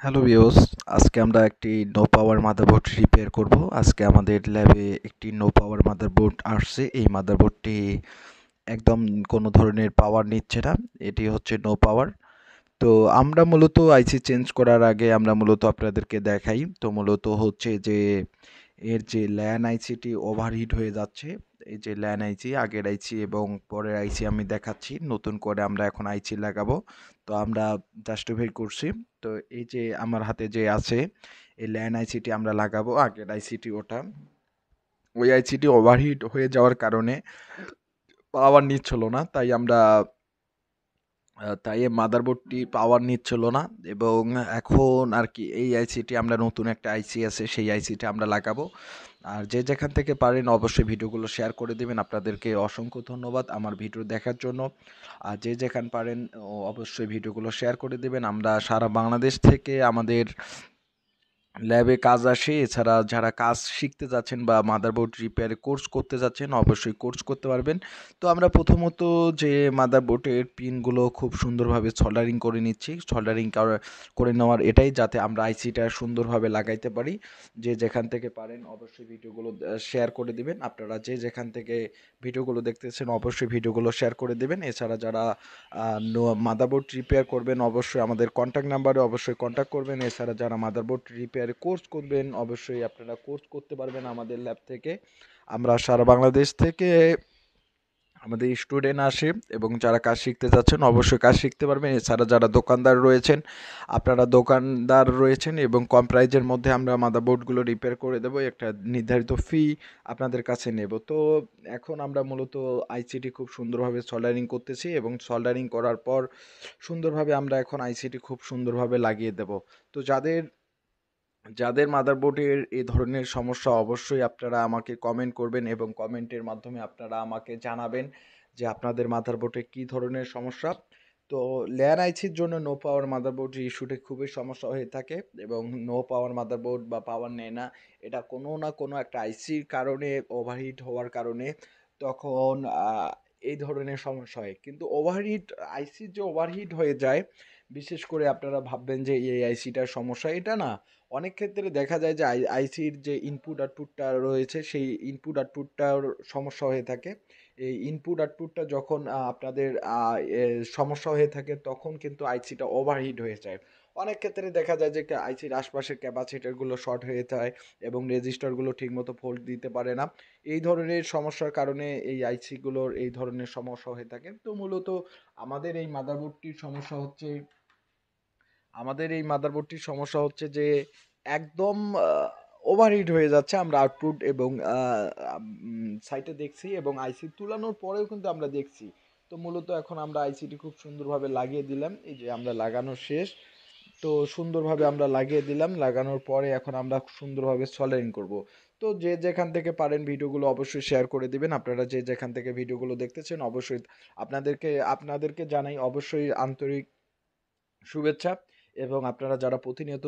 Hello viewers, আজকে আমরা একটি নো পাওয়ার মাদারবোর্ড রিপেয়ার করব। আজকে আমাদের ল্যাবে একটি নো পাওয়ার মাদারবোর্ড আসছে। এই মাদারবোর্ডটি একদম কোনো ধরনের পাওয়ার নিচ্ছে না। এটি হচ্ছে নো পাওয়ার। তো আমরা মূলত আইসি চেঞ্জ করার আগে আমরা মূলত আপনাদেরকে দেখাই। তো মূলত হচ্ছে যে এর যে ল্যান আইসিটি ওভারহিট হয়ে যাচ্ছে। এই যে ল্যান আইসি, আগের আইসি এবং পরের আইসি আমি দেখাচ্ছি। নতুন করে আমরা এখন আইসি লাগাবো। তো আমরা জাস্টিফাই করছি। তো এই যে আমার হাতে যে আছে এই ল্যান আইসিটি আমরা লাগাবো। আগের আইসিটি ওটা, ওই আইসিটি ওভারহিট হয়ে যাওয়ার কারণে পাওয়ার নিচ্ছিল না। তাই এই মাদারবোর্ডটি পাওয়ার নিচ্ছিল না এবং এখন আর কি এই আইসিটি আমরা নতুন একটা আইসি আছে সেই আইসিটি আমরা লাগাবো। আর যে যেখান থেকে পারেন অবশ্যই ভিডিওগুলো শেয়ার করে দেবেন। আপনাদেরকে অসংখ্য ধন্যবাদ আমার ভিডিও দেখার জন্য। আর যে যেখান পারেন অবশ্যই ভিডিওগুলো শেয়ার করে দেবেন। আমরা সারা বাংলাদেশ থেকে আমাদের ল্যাবে কাজ আসে। এছাড়া যারা কাজ শিখতে যাচ্ছেন বা মাদারবোর্ড রিপেয়ারে কোর্স করতে যাচ্ছেন অবশ্যই কোর্স করতে পারবেন। তো আমরা প্রথমত যে মাদারবোর্ডের পিনগুলো খুব সুন্দরভাবে সোল্ডারিং করে নিচ্ছি। সোল্ডারিং করে নেওয়ার এটাই যাতে আমরা আইসিটা সুন্দরভাবে লাগাইতে পারি। যে যেখান থেকে পারেন অবশ্যই ভিডিওগুলো শেয়ার করে দিবেন। আপনারা যে যেখান থেকে ভিডিওগুলো দেখতেছেন অবশ্যই ভিডিওগুলো শেয়ার করে দেবেন। এছাড়া যারা মাদারবোর্ড রিপেয়ার করবেন অবশ্যই আমাদের কন্ট্যাক্ট নাম্বারে অবশ্যই কন্ট্যাক্ট করবেন। এছাড়া যারা মাদারবোর্ড রিপেয়ারে কোর্স করবেন অবশ্যই আপনারা কোর্স করতে পারবেন আমাদের ল্যাব থেকে। আমরা সারা বাংলাদেশ থেকে আমাদের স্টুডেন্ট আসে এবং যারা কাজ শিখতে যাচ্ছেন অবশ্যই কাজ শিখতে পারবেন। এছাড়া যারা দোকানদার রয়েছেন আপনারা দোকানদার রয়েছেন এবং কম প্রাইজের মধ্যে আমরা মাদারবোর্ডগুলো রিপেয়ার করে দেবো। একটা নির্ধারিত ফি আপনাদের কাছে নেব। তো এখন আমরা মূলত আইসিটি খুব সুন্দরভাবে সোল্ডারিং করতেছি এবং সোল্ডারিং করার পর সুন্দরভাবে আমরা এখন আইসিটি খুব সুন্দরভাবে লাগিয়ে দেব। তো যাদের মাদারবোর্ডের এই ধরনের সমস্যা অবশ্যই আপনারা আমাকে কমেন্ট করবেন এবং কমেন্টের মাধ্যমে আপনারা আমাকে জানাবেন যে আপনাদের মাদারবোর্ডে কী ধরনের সমস্যা। তো ল্যান আইসির জন্য নো পাওয়ার মাদারবোর্ড ইস্যুটি খুবই সমস্যা হয়ে থাকে এবং নো পাওয়ার মাদারবোর্ড বা পাওয়ার নেয় না, এটা কোনো না কোনো একটা আইসির কারণে ওভারহিট হওয়ার কারণে তখন এই ধরনের সমস্যা হয়। কিন্তু ওভারহিট আইসির যে ওভারহিট হয়ে যায়, বিশেষ করে আপনারা ভাববেন যে এই আইসিটার সমস্যা, এটা না। অনেক ক্ষেত্রে দেখা যায় যে আইসির যে ইনপুট আউটপুটটা রয়েছে সেই ইনপুট আউটপুটটার সমস্যা হয়ে থাকে। এই ইনপুট আউটপুটটা যখন আপনাদের সমস্যা হয়ে থাকে তখন কিন্তু আইসিটা ওভারহিট হয়ে যায়। অনেক ক্ষেত্রে দেখা যায় যে আইসির আশপাশের ক্যাপাসিটরগুলো শর্ট হয়ে যায় এবং রেজিস্টারগুলো ঠিকমতো ভোল্ট দিতে পারে না। এই ধরনের সমস্যার কারণে এই আইসিগুলোর এই ধরনের সমস্যা হয়ে থাকে। তো মূলত আমাদের এই মাদারবোর্ডটির সমস্যা হচ্ছে যে একদম ওভারহিট হয়ে যাচ্ছে। আমরা আউটপুট এবং সাইটে দেখছি এবং আইসি তুলানোর পরেও কিন্তু আমরা দেখছি। তো মূলত এখন আমরা আইসিটি খুব সুন্দরভাবে লাগিয়ে দিলাম। এই যে আমরা লাগানো শেষ। তো সুন্দরভাবে আমরা লাগিয়ে দিলাম। লাগানোর পরে এখন আমরা সুন্দরভাবে সলিডারিং করব। তো যে যেখান থেকে পারেন ভিডিওগুলো অবশ্যই শেয়ার করে দিবেন। আপনারা যে যেখান থেকে ভিডিওগুলো দেখতেছেন অবশ্যই আপনাদেরকে জানাই অবশ্যই আন্তরিক শুভেচ্ছা। এবং আপনারা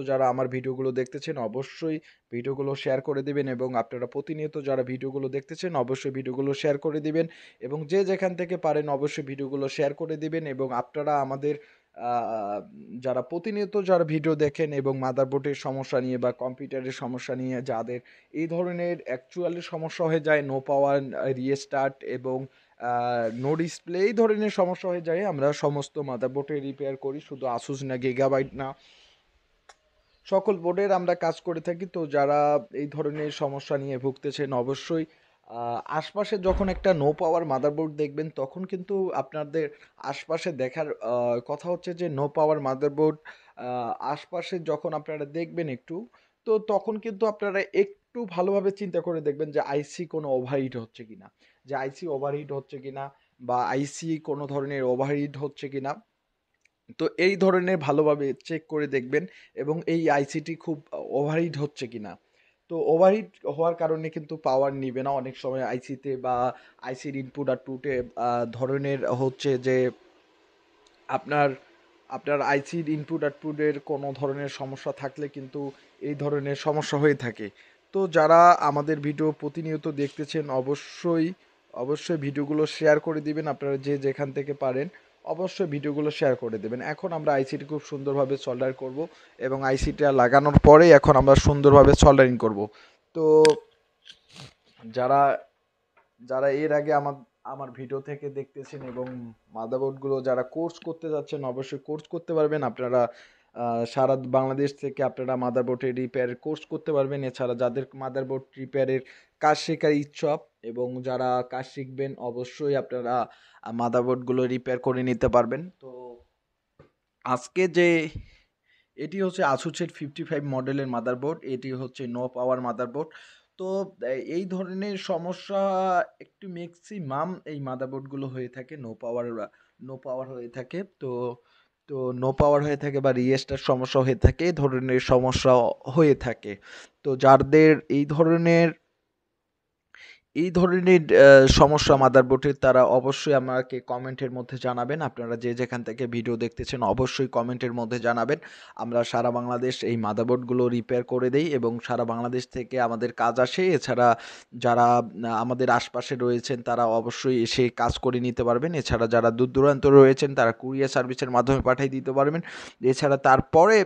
যারা আমার ভিডিওগুলো দেখতেছেন অবশ্যই ভিডিওগুলো শেয়ার করে দিবেন এবং আপনারা প্রতিনিয়ত যারা ভিডিওগুলো দেখতেছেন অবশ্যই ভিডিওগুলো শেয়ার করে দিবেন এবং যে যেখান থেকে পারেন অবশ্যই ভিডিওগুলো শেয়ার করে দিবেন এবং আপনারা আমাদের যারা প্রতিনিয়ত যারা ভিডিও দেখেন এবং মাদারবোর্ডের সমস্যা নিয়ে বা কম্পিউটারের সমস্যা নিয়ে যাদের এই ধরনের অ্যাকচুয়ালি সমস্যা হয়ে যায়, নো পাওয়ার, রিস্টার্ট এবং নো ডিসপ্লে এই ধরনের সমস্যা হয়ে যায়, আমরা সমস্ত মাদারবোর্ডে রিপেয়ার করি। শুধু আসুস না, গিগাবাইট না, সকল বোর্ডের আমরা কাজ করে থাকি। তো যারা এই ধরনের সমস্যা নিয়ে ভুগতেছেন অবশ্যই আশপাশে যখন একটা নো পাওয়ার মাদারবোর্ড দেখবেন তখন কিন্তু আপনাদের আশপাশে দেখার কথা হচ্ছে যে নো পাওয়ার মাদারবোর্ড আশপাশে যখন আপনারা দেখবেন একটু, তো তখন কিন্তু আপনারা একটু ভালোভাবে চিন্তা করে দেখবেন যে আইসি কোনো ওভারহিট হচ্ছে কিনা, বা আইসি কোনো ধরনের ওভারহিট হচ্ছে কিনা। তো এই ধরনের ভালোভাবে চেক করে দেখবেন এবং এই আইসিটি খুব ওভারহিট হচ্ছে কিনা। তো ওভারহিট হওয়ার কারণে কিন্তু পাওয়ার নিবে না অনেক সময় আইসিতে বা আইসির ইনপুট আউটপুটে ধরনের হচ্ছে যে আপনার আপনার আইসির ইনপুট আউটপুটের কোনো ধরনের সমস্যা থাকলে কিন্তু এই ধরনের সমস্যা হয়ে থাকে। তো যারা আমাদের ভিডিও প্রতিনিয়ত দেখতেছেন অবশ্যই ভিডিওগুলো শেয়ার করে দিবেন। আপনারা যে যেখান থেকে পারেন অবশ্যই ভিডিওগুলো শেয়ার করে দেবেন। এখন আমরা আইসিটি খুব সুন্দরভাবে সোল্ডার করব এবং আইসিটা লাগানোর পরেই এখন আমরা সুন্দরভাবে সোল্ডারিং করব। তো যারা যারা এর আগে আমার ভিডিও থেকে দেখতেছেন এবং মাদারবোর্ডগুলো যারা কোর্স করতে যাচ্ছেন অবশ্যই কোর্স করতে পারবেন। আপনারা সারা বাংলাদেশ থেকে আপনারা মাদারবোর্ডের রিপেয়ারের কোর্স করতে পারবেন। এছাড়া যাদের মাদারবোর্ড রিপেয়ারের কাজ শেখার ইচ্ছা এবং যারা কাজ শিখবেন অবশ্যই আপনারা মাদারবোর্ডগুলো রিপেয়ার করে নিতে পারবেন। তো আজকে যে এটি হচ্ছে আসুসের 55 মডেলের মাদারবোর্ড, এটি হচ্ছে নো পাওয়ার মাদারবোর্ড। তো এই ধরনের সমস্যা একটু ম্যাক্সিমাম এই মাদারবোর্ডগুলো হয়ে থাকে নো পাওয়ার হয়ে থাকে। তো নো পাওয়ার হয়ে থাকে বা রিয়েস্টার সমস্যা হয়ে থাকে, এই ধরনের সমস্যা হয়ে থাকে। তো যাদের এই ধরনের সমস্যা মাদারবোর্ডের তারা অবশ্যই আমাকে কমেন্টের মধ্যে জানাবেন। আপনারা যে যেখান থেকে ভিডিও দেখতেছেন অবশ্যই কমেন্টের মধ্যে জানাবেন। আমরা সারা বাংলাদেশ এই মাদারবোর্ডগুলো রিপেয়ার করে দেই এবং সারা বাংলাদেশ থেকে আমাদের কাজ আসে। এছাড়া যারা আমাদের আশপাশে রয়েছেন তারা অবশ্যই এসে কাজ করে নিতে পারবেন। এছাড়া যারা দূর দূরান্ত রয়েছেন তারা কুরিয়ার সার্ভিসের মাধ্যমে পাঠিয়ে দিতে পারবেন। এছাড়া তারপরে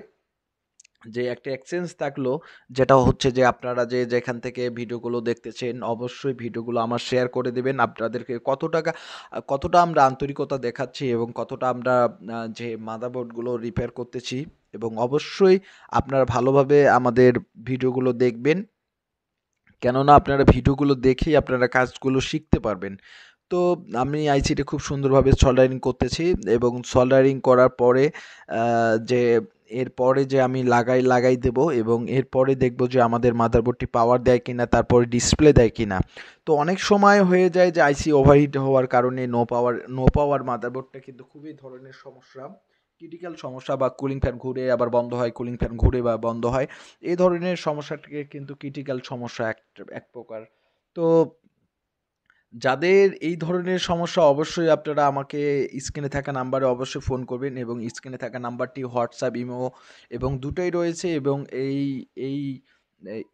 যে একটা এক্সচেঞ্জ থাকলো, যেটা হচ্ছে যে আপনারা যে যেখান থেকে ভিডিওগুলো দেখতেছেন অবশ্যই ভিডিওগুলো আমার শেয়ার করে দেবেন। আপনাদেরকে কতটা আমরা আন্তরিকতা দেখাচ্ছি এবং কতটা আমরা যে মাদারবোর্ডগুলো রিপেয়ার করতেছি এবং অবশ্যই আপনারা ভালোভাবে আমাদের ভিডিওগুলো দেখবেন। কেননা আপনারা ভিডিওগুলো দেখেই আপনারা কাজগুলো শিখতে পারবেন। তো আমি আইসিটি খুব সুন্দরভাবে সোল্ডারিং করতেছি এবং সোল্ডারিং করার পরে যে এরপরে যে আমি লাগাই দেব এবং এরপরে দেখব যে আমাদের মাদারবোর্ডটি পাওয়ার দেয় কিনা, তারপরে ডিসপ্লে দেয় কিনা। তো অনেক সময় হয়ে যায় যে আইসি ওভারহিট হওয়ার কারণে নো পাওয়ার মাদারবোর্ডটা কিন্তু খুবই ধরনের সমস্যা, ক্রিটিক্যাল সমস্যা, বা কুলিং ফ্যান ঘুরে আবার বন্ধ হয়, কুলিং ফ্যান ঘুরে বা বন্ধ হয়। এই ধরনের সমস্যাটিকে কিন্তু ক্রিটিক্যাল সমস্যা এক প্রকার। তো যাদের এই ধরনের সমস্যা অবশ্যই আপনারা আমাকে স্ক্রিনে থাকা নাম্বারে অবশ্যই ফোন করবেন এবং স্ক্রিনে থাকা নাম্বারটি হোয়াটসঅ্যাপ, ইমো এবং দুটোই রয়েছে এবং এই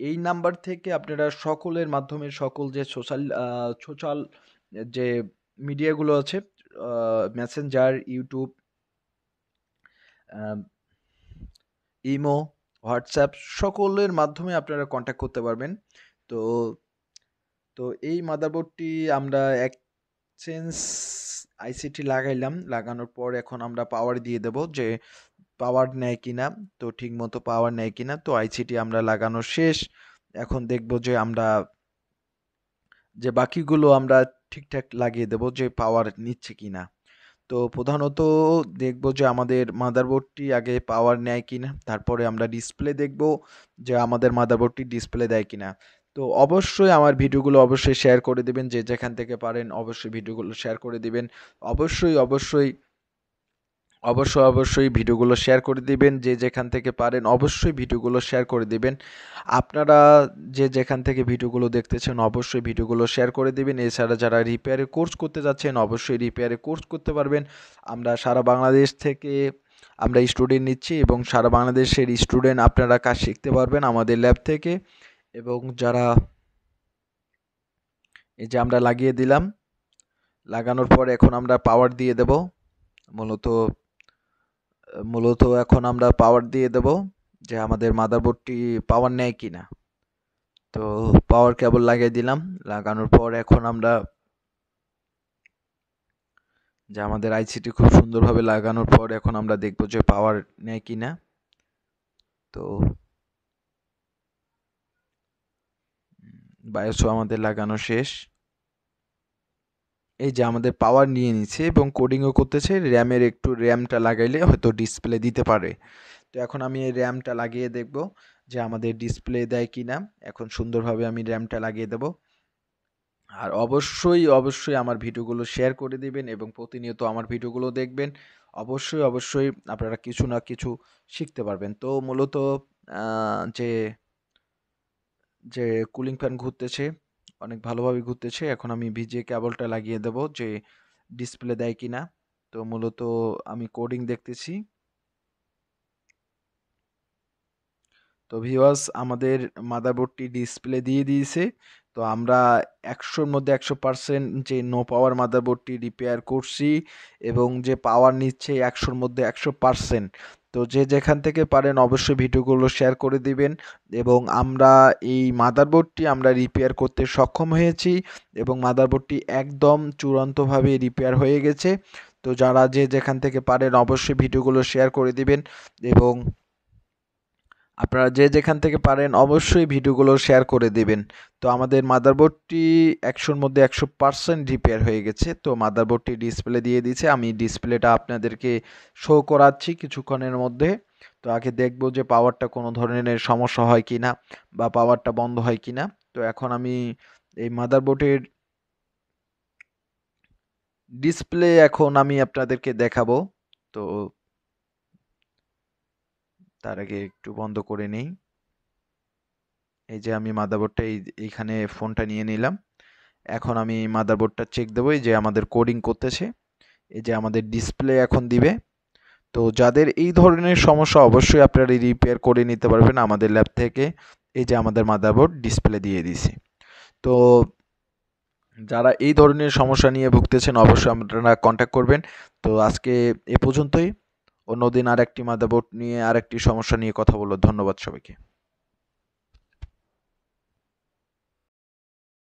এই নাম্বার থেকে আপনারা সকলের মাধ্যমে সকল যে সোশ্যাল যে মিডিয়াগুলো আছে, মেসেঞ্জার, ইউটিউব, ইমো, হোয়াটসঅ্যাপ সকলের মাধ্যমে আপনারা কন্ট্যাক্ট করতে পারবেন। তো তো এই মাদারবোর্ডটি আমরা এক্সচেঞ্জ আইসিটি লাগাইলাম, লাগানোর পর এখন আমরা পাওয়ার দিয়ে দেব যে পাওয়ার নেয় কিনা। তো ঠিক মতো পাওয়ার নেয় কিনা। তো আইসিটি আমরা লাগানো শেষ। এখন দেখব যে আমরা যে বাকিগুলো আমরা ঠিকঠাক লাগিয়ে দেব যে পাওয়ার নিচ্ছে কিনা। তো প্রধানত দেখব যে আমাদের মাদারবোর্ডটি আগে পাওয়ার নেয় কিনা, তারপরে আমরা ডিসপ্লে দেখব যে আমাদের মাদারবোর্ডটি ডিসপ্লে দেয় কিনা। তো অবশ্যই আমার ভিডিওগুলো অবশ্যই শেয়ার করে দিবেন, যে যেখান থেকে পারেন অবশ্যই ভিডিওগুলো শেয়ার করে দিবেন। অবশ্যই ভিডিওগুলো শেয়ার করে দিবেন, যে যেখান থেকে পারেন অবশ্যই ভিডিওগুলো শেয়ার করে দিবেন। আপনারা যে যেখান থেকে ভিডিওগুলো দেখতেছেন অবশ্যই ভিডিওগুলো শেয়ার করে দিবেন। এছাড়া যারা রিপেয়ারের কোর্স করতে যাচ্ছেন অবশ্যই রিপেয়ারের কোর্স করতে পারবেন। আমরা সারা বাংলাদেশ থেকে আমরা স্টুডেন্ট নিচ্ছি এবং সারা বাংলাদেশের স্টুডেন্ট আপনারা কাজ শিখতে পারবেন আমাদের ল্যাব থেকে। এবং যারা এই যে আমরা লাগিয়ে দিলাম, লাগানোর পর এখন আমরা পাওয়ার দিয়ে দেব। মূলত এখন আমরা পাওয়ার দিয়ে দেব যে আমাদের মাদারবোর্ডটি পাওয়ার নেয় কিনা। তো পাওয়ার কেবল লাগিয়ে দিলাম, লাগানোর পর এখন আমরা যে আমাদের আইসিটি খুব সুন্দরভাবে লাগানোর পর এখন আমরা দেখব যে পাওয়ার নেয় কিনা। তো বায়োসও আমাদের লাগানো শেষ। এই যে আমাদের পাওয়ার নিয়ে নিচ্ছে এবং কোডিংও করতেছে। র্যামটা লাগাইলে হয়তো ডিসপ্লে দিতে পারে। তো এখন আমি এই র্যামটা লাগিয়ে দেখব যে আমাদের ডিসপ্লে দেয় কিনা। এখন সুন্দরভাবে আমি র্যামটা লাগিয়ে দেব। আর অবশ্যই আমার ভিডিওগুলো শেয়ার করে দিবেন এবং প্রতিনিয়ত আমার ভিডিওগুলো দেখবেন। অবশ্যই আপনারা কিছু না কিছু শিখতে পারবেন। তো মূলত যে যে কুলিং ফ্যান ঘুরতেছে, অনেক ভালোভাবে ঘুরতেছে। এখন আমি ভিজিএ কেবলটা লাগিয়ে দেব যে ডিসপ্লে দেয় কিনা। তো মূলত আমি কোডিং দেখতেছি। তো ভিউয়ার্স আমাদের মাদারবোর্ডটি ডিসপ্লে দিয়ে দিয়েছে। তো আমরা ১০০-র মধ্যে ১০০% যে নো পাওয়ার মাদারবোর্ডটি রিপেয়ার করছি এবং যে পাওয়ার নিচ্ছে ১০০-র মধ্যে ১০০%। তো যে যেখান থেকে পারেন অবশ্যই ভিডিওগুলো শেয়ার করে দিবেন এবং আমরা এই মাদারবোর্ডটি আমরা রিপেয়ার করতে সক্ষম হয়েছি এবং মাদারবোর্ডটি একদম চূড়ান্তভাবে রিপেয়ার হয়ে গেছে। তো যারা যে যেখান থেকে পারেন অবশ্যই ভিডিওগুলো শেয়ার করে দিবেন এবং আপনারা যে যেখান থেকে পারেন অবশ্যই ভিডিওগুলো শেয়ার করে দিবেন। তো আমাদের মাদারবোর্ডটি ১০০-র মধ্যে ১০০% রিপেয়ার হয়ে গেছে। তো মাদারবোর্ডটি ডিসপ্লে দিয়ে দিয়েছে। আমি ডিসপ্লেটা আপনাদেরকে শো করাচ্ছি কিছুক্ষণের মধ্যে। তো আগে দেখব যে পাওয়ারটা কোনো ধরনের সমস্যা হয় কিনা বা পাওয়ারটা বন্ধ হয় কিনা। তো এখন আমি এই মাদারবোর্ডের ডিসপ্লে এখন আমি আপনাদেরকে দেখাবো। তো তার আগে একটু বন্ধ করে নেই। এই যে আমি মাদারবোর্ডটা এইখানে ফোনটা নিয়ে নিলাম। এখন আমি মাদারবোর্ডটা চেক দেবো। এই যে আমাদের কোডিং করতেছে। এই যে আমাদের ডিসপ্লে এখন দিবে। তো যাদের এই ধরনের সমস্যা অবশ্যই আপনারা রিপেয়ার করে নিতে পারবেন আমাদের ল্যাব থেকে। এই যে আমাদের মাদারবোর্ড ডিসপ্লে দিয়ে দিছি। তো যারা এই ধরনের সমস্যা নিয়ে ভুগতেছেন অবশ্যই আপনারা কন্ট্যাক্ট করবেন। তো আজকে এ পর্যন্তই। অন্যদিন আরেকটি মাদারবোর্ড নিয়ে আরেকটি সমস্যা নিয়ে কথা বলবো। ধন্যবাদ সবাইকে।